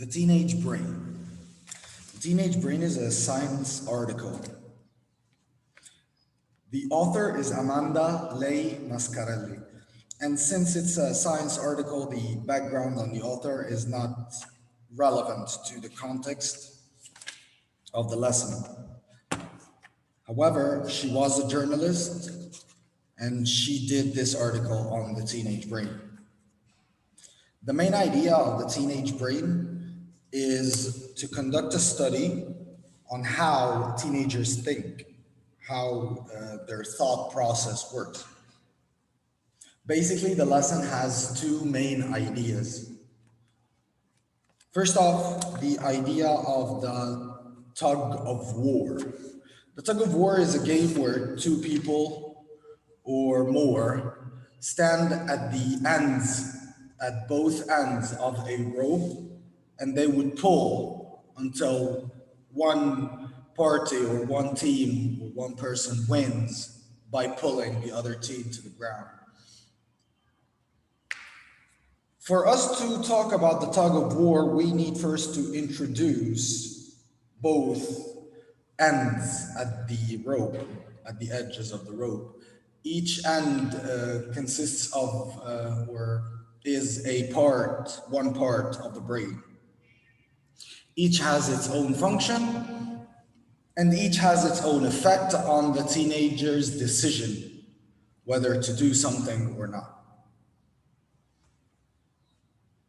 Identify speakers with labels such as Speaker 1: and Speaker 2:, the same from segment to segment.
Speaker 1: The Teenage Brain. The Teenage Brain is a science article. The author is Amanda Leigh Mascarelli. And since it's a science article, the background on the author is not relevant to the context of the lesson. However, she was a journalist and she did this article on the teenage brain. The main idea of the teenage brain is to conduct a study on how teenagers think, how their thought process works. Basically, the lesson has two main ideas. First off, the idea of the tug of war. The tug of war is a game where two people or more stand at both ends of a rope, and they would pull until one party or one team or one person wins by pulling the other team to the ground. For us to talk about the tug of war, we need first to introduce both ends at the rope, at the edges of the rope. Each end consists of or is one part of the brain. Each has its own function and each has its own effect on the teenager's decision, whether to do something or not.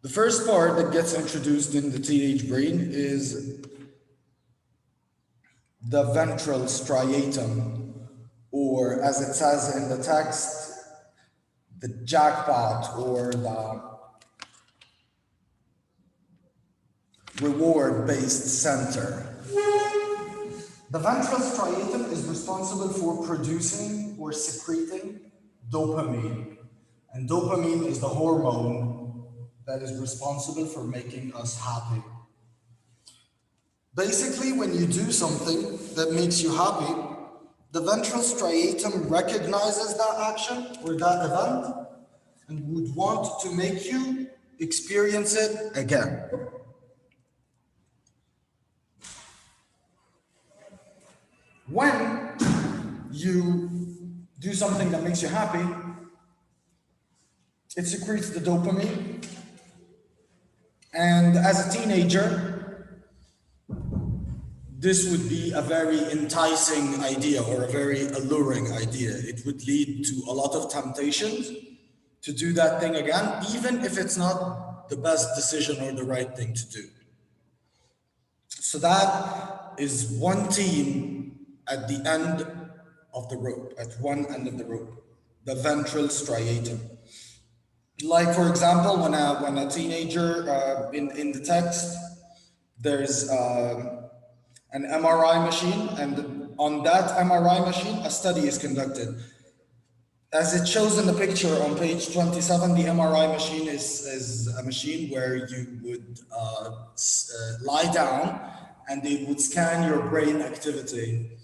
Speaker 1: The first part that gets introduced in the teenage brain is the ventral striatum, or as it says in the text, the jackpot or the reward-based center. The ventral striatum is responsible for producing or secreting dopamine. And dopamine is the hormone that is responsible for making us happy. Basically, when you do something that makes you happy, the ventral striatum recognizes that action or that event and would want to make you experience it again. When you do something that makes you happy, it secretes the dopamine. And as a teenager, this would be a very enticing idea or a very alluring idea. It would lead to a lot of temptations to do that thing again, even if it's not the best decision or the right thing to do. So that is one team at the end of the rope, at one end of the rope, the ventral striatum. Like, for example, when a teenager, in the text, there's an MRI machine, and on that MRI machine, a study is conducted. As it shows in the picture on page 27, the MRI machine is a machine where you would lie down and they would scan your brain activity.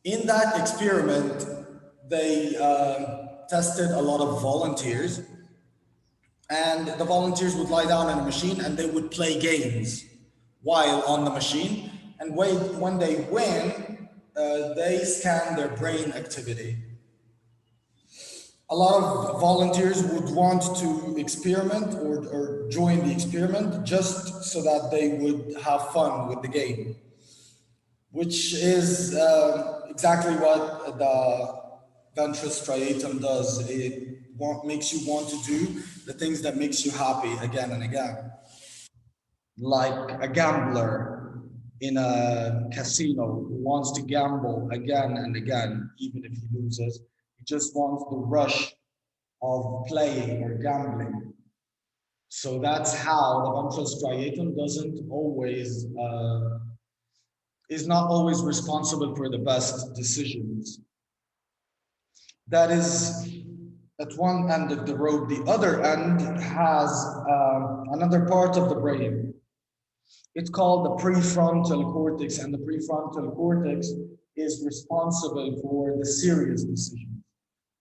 Speaker 1: In that experiment, they tested a lot of volunteers, and the volunteers would lie down in a machine and they would play games while on the machine. And when they win, they scan their brain activity. A lot of volunteers would want to experiment or join the experiment just so that they would have fun with the game, which is exactly what the ventral striatum does. It makes you want to do the things that makes you happy again and again. Like a gambler in a casino who wants to gamble again and again, even if he loses. He just wants the rush of playing or gambling. So that's how the ventral striatum is not always responsible for the best decisions. That is at one end of the rope. The other end has another part of the brain. It's called the prefrontal cortex, and the prefrontal cortex is responsible for the serious decisions,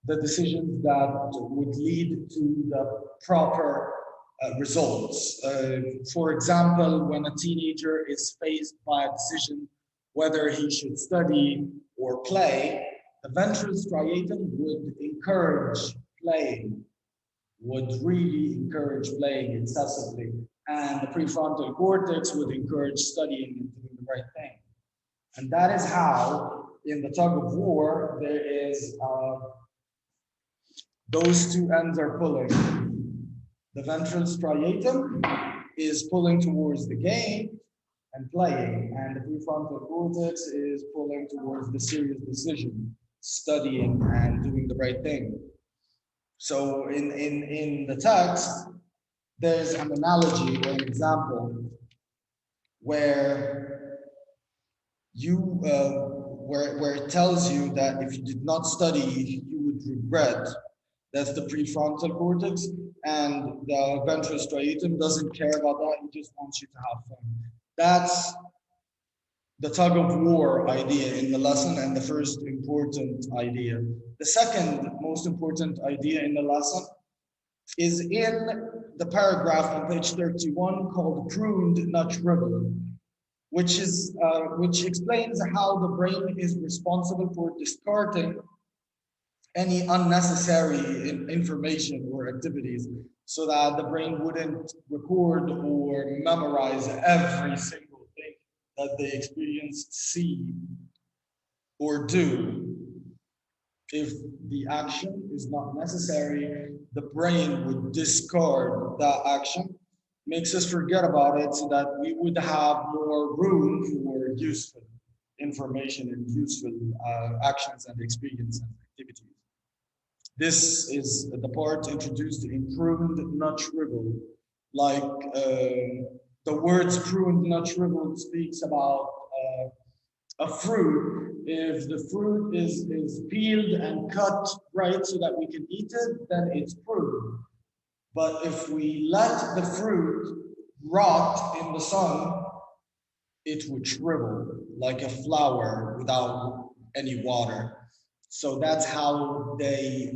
Speaker 1: the decisions that would lead to the proper results. For example, when a teenager is faced by a decision whether he should study or play, the ventral striatum would encourage playing, would really encourage playing excessively, and the prefrontal cortex would encourage studying and doing the right thing. And that is how, in the tug of war, there is those two ends are pulling. The ventral striatum is pulling towards the game and playing, and the prefrontal cortex is pulling towards the serious decision, studying and doing the right thing. So in the text, there's an analogy or an example where you where it tells you that if you did not study, you would regret. That's the prefrontal cortex, and the ventral striatum doesn't care about that. He just wants you to have fun. That's the tug of war idea in the lesson, and the first important idea. The second most important idea in the lesson is in the paragraph on page 31 called pruned, not shriveled, which explains how the brain is responsible for discarding any unnecessary information or activities so that the brain wouldn't record or memorize every single thing that they experience, see, or do. If the action is not necessary, the brain would discard that action, makes us forget about it so that we would have more room for useful information and useful actions and experiences and activities. This is the part introduced in pruned, not shriveled. Like the words pruned, not shriveled speaks about a fruit. If the fruit is peeled and cut right so that we can eat it, then it's pruned. But if we let the fruit rot in the sun, it would shrivel like a flower without any water. So that's how they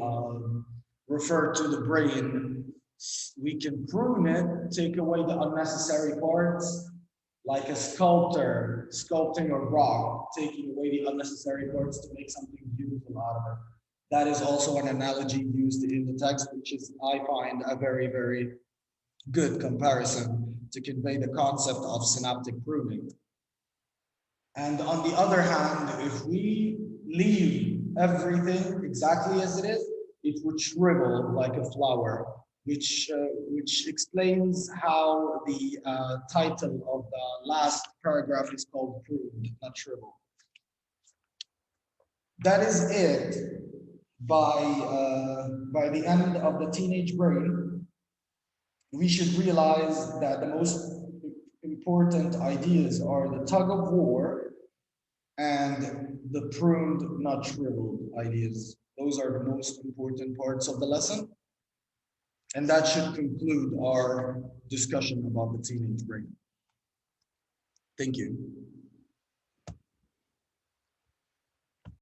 Speaker 1: refer to the brain. We can prune it, take away the unnecessary parts, like a sculptor sculpting a rock, taking away the unnecessary parts to make something beautiful out of it. That is also an analogy used in the text, which is, I find, a very, very good comparison to convey the concept of synaptic pruning. And on the other hand, if we leave everything exactly as it is, it would shrivel like a flower, which explains how the title of the last paragraph is called pruned, not shrivel. That is it by the end of the teenage brain. We should realize that the most important ideas are the tug of war and the pruned, not shriveled ideas. Those are the most important parts of the lesson. And that should conclude our discussion about the teenage brain. Thank you.